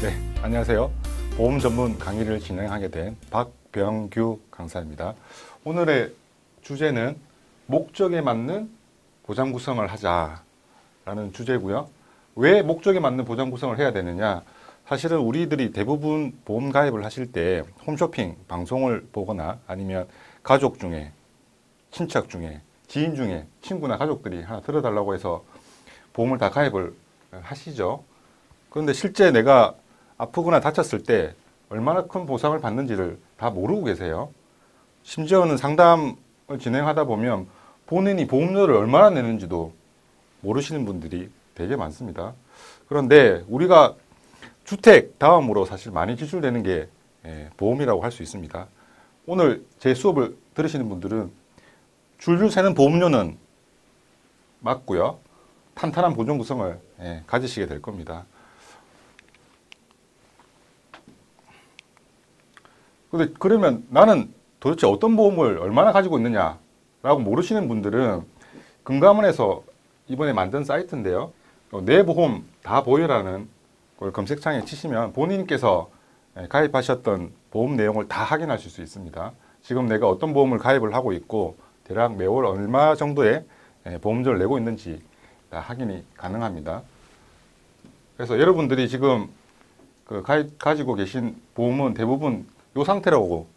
네, 안녕하세요. 보험 전문 강의를 진행하게 된 박병규 강사입니다. 오늘의 주제는 목적에 맞는 보장 구성을 하자라는 주제고요. 왜 목적에 맞는 보장 구성을 해야 되느냐? 사실은 우리들이 대부분 보험 가입을 하실 때 홈쇼핑 방송을 보거나 아니면 가족 중에, 친척 중에, 지인 중에 친구나 가족들이 하나 들어달라고 해서 보험을 다 가입을 하시죠. 그런데 실제 내가 아프거나 다쳤을 때 얼마나 큰 보상을 받는지를 다 모르고 계세요. 심지어는 상담을 진행하다 보면 본인이 보험료를 얼마나 내는지도 모르시는 분들이 되게 많습니다. 그런데 우리가 주택 다음으로 사실 많이 지출되는 게 보험이라고 할 수 있습니다. 오늘 제 수업을 들으시는 분들은 줄줄 새는 보험료는 맞고요. 탄탄한 보증 구성을 가지시게 될 겁니다. 근데 그러면 나는 도대체 어떤 보험을 얼마나 가지고 있느냐라고 모르시는 분들은 금감원에서 이번에 만든 사이트인데요. 내 보험 다 보유라는 걸 검색창에 치시면 본인께서 가입하셨던 보험 내용을 다 확인하실 수 있습니다. 지금 내가 어떤 보험을 가입을 하고 있고 대략 매월 얼마 정도의 보험료를 내고 있는지 다 확인이 가능합니다. 그래서 여러분들이 지금 가지고 계신 보험은 대부분 이 상태라고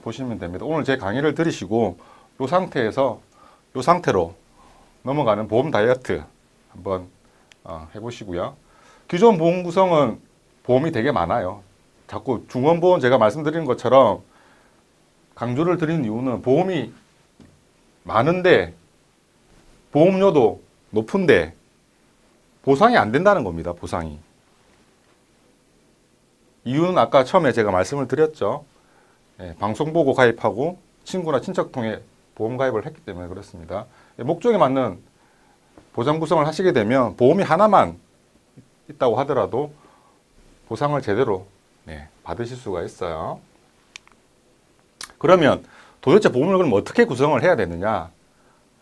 보시면 됩니다. 오늘 제 강의를 들으시고 이 상태로 넘어가는 보험 다이어트 한번 해보시고요. 기존 보험 구성은 보험이 되게 많아요. 자꾸 중원보험 제가 말씀드리는 것처럼 강조를 드리는 이유는 보험이 많은데 보험료도 높은데 보상이 안 된다는 겁니다. 보상이. 이유는 아까 처음에 제가 말씀을 드렸죠. 방송 보고 가입하고 친구나 친척 통해 보험 가입을 했기 때문에 그렇습니다. 목적에 맞는 보장 구성을 하시게 되면 보험이 하나만 있다고 하더라도 보상을 제대로 받으실 수가 있어요. 그러면 도대체 보험을 그럼 어떻게 구성을 해야 되느냐?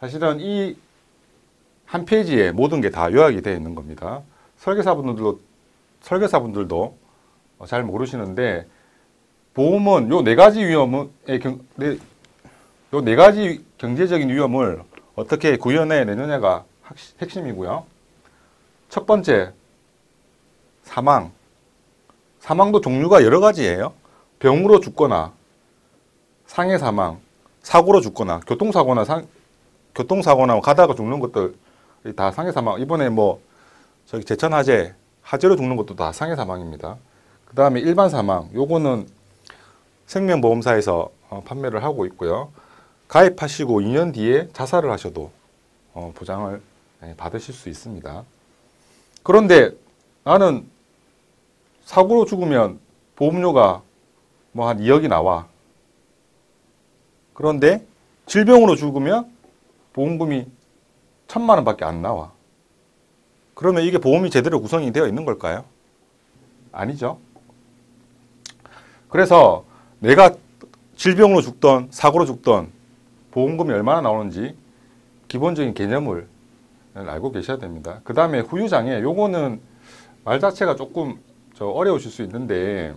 사실은 이 한 페이지에 모든 게 다 요약이 되어 있는 겁니다. 설계사분들도 잘 모르시는데 보험은 요 네 가지 경제적인 위험을 어떻게 구현해 내느냐가 핵심이고요. 첫 번째, 사망도 종류가 여러 가지예요. 병으로 죽거나 상해 사망, 사고로 죽거나 교통사고나 가다가 죽는 것들 다 상해 사망. 이번에 제천 화재로 죽는 것도 다 상해 사망입니다. 그 다음에 일반 사망, 요거는 생명보험사에서 판매를 하고 있고요. 가입하시고 2년 뒤에 자살을 하셔도 보장을 받으실 수 있습니다. 그런데 나는 사고로 죽으면 보험료가 한 2억이 나와. 그런데 질병으로 죽으면 보험금이 1,000만 원밖에 안 나와. 그러면 이게 보험이 제대로 구성이 되어 있는 걸까요? 아니죠. 그래서 내가 질병으로 죽던 사고로 죽던 보험금이 얼마나 나오는지 기본적인 개념을 알고 계셔야 됩니다. 그 다음에 후유장애, 요거는 말 자체가 조금 어려우실 수 있는데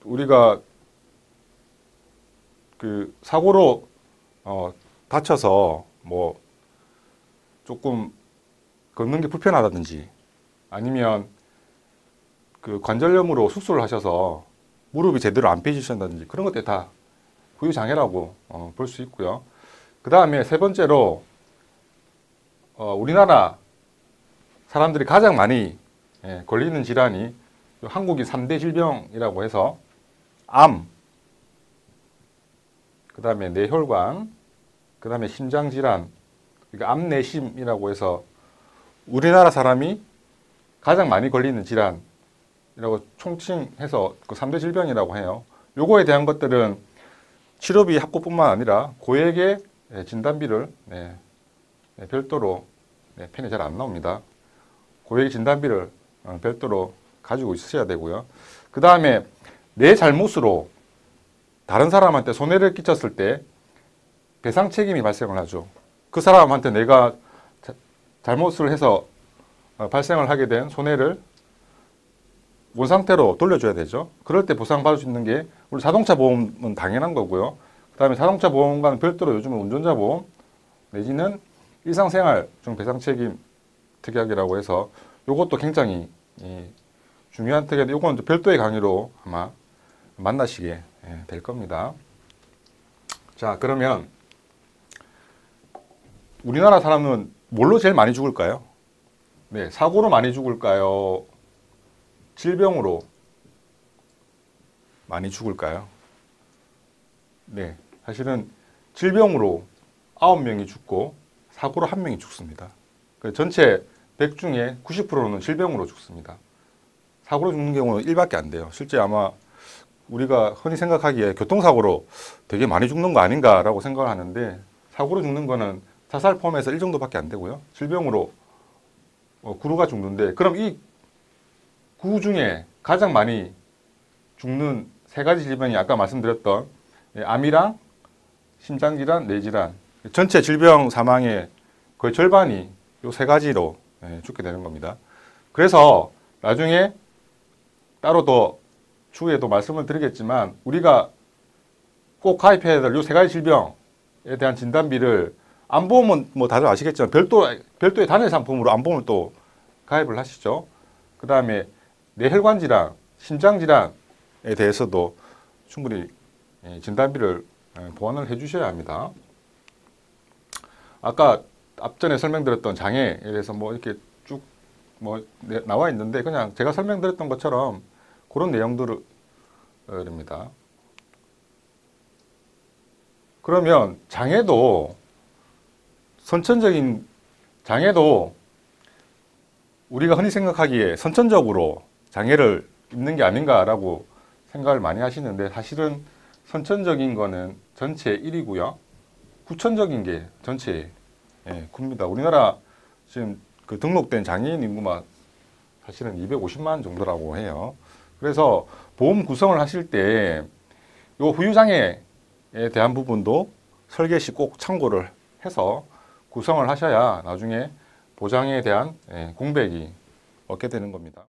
우리가 사고로 다쳐서 조금 걷는 게 불편하다든지 아니면 관절염으로 수술을 하셔서 무릎이 제대로 안 펴지신다든지 그런 것들 다 후유장애라고 볼 수 있고요. 그 다음에 세 번째로 우리나라 사람들이 가장 많이 걸리는 질환이 한국이 3대 질병이라고 해서 암, 그 다음에 뇌혈관, 그 다음에 심장질환, 그러니까 암내심이라고 해서 우리나라 사람이 가장 많이 걸리는 질환이라고 총칭해서 그 3대 질병이라고 해요. 요거에 대한 것들은 치료비 합고뿐만 아니라 고액의 진단비를 별도로 펜이 잘 안 나옵니다. 고액 진단비를 별도로 가지고 있으셔야 되고요. 그 다음에 내 잘못으로 다른 사람한테 손해를 끼쳤을 때 배상 책임이 발생을 하죠. 그 사람한테 내가 잘못을 해서 발생을 하게 된 손해를 원상태로 돌려줘야 되죠. 그럴 때 보상받을 수 있는 게 우리 자동차 보험은 당연한 거고요. 그 다음에 자동차 보험과는 별도로 요즘은 운전자 보험 내지는 일상생활 중 배상 책임 특약이라고 해서 요것도 굉장히 중요한 특약인데 요건 별도의 강의로 아마 만나시게 될 겁니다. 자, 그러면 우리나라 사람은 뭘로 제일 많이 죽을까요? 네, 사고로 많이 죽을까요? 질병으로 많이 죽을까요? 네, 사실은 질병으로 9명이 죽고 사고로 1명이 죽습니다. 전체 100 중에 90%는 질병으로 죽습니다. 사고로 죽는 경우는 1밖에 안 돼요. 실제 아마 우리가 흔히 생각하기에 교통사고로 되게 많이 죽는 거 아닌가라고 생각을 하는데 사고로 죽는 거는 자살 포함해서 1 정도밖에 안 되고요. 질병으로 구루가 죽는데 그럼 이 구 중에 가장 많이 죽는 3가지 질병이 아까 말씀드렸던 암이랑 심장질환, 뇌질환 전체 질병 사망의 거의 절반이 이 3가지로 죽게 되는 겁니다. 그래서 나중에 따로 더 추후에도 말씀을 드리겠지만 우리가 꼭 가입해야 될 이 3가지 질병에 대한 진단비를 암보험은 뭐 다들 아시겠지만 별도의 단일 상품으로 암보험을 또 가입을 하시죠. 그 다음에 뇌혈관 질환, 심장 질환에 대해서도 충분히 진단비를 보완을 해 주셔야 합니다. 아까 앞전에 설명드렸던 장애에 대해서 뭐 이렇게 쭉 나와 있는데 그냥 제가 설명드렸던 것처럼 그런 내용들입니다. 그러면 장애도 선천적인 장애도 우리가 흔히 생각하기에 선천적으로 장애를 입는 게 아닌가라고 생각을 많이 하시는데 사실은 선천적인 거는 전체 1이고요. 후천적인 게 전체 9입니다. 우리나라 지금 그 등록된 장애인 인구만 사실은 250만 정도라고 해요. 그래서 보험 구성을 하실 때 요 후유장애에 대한 부분도 설계 시 꼭 참고를 해서 구성을 하셔야 나중에 보장에 대한 공백이 얻게 되는 겁니다.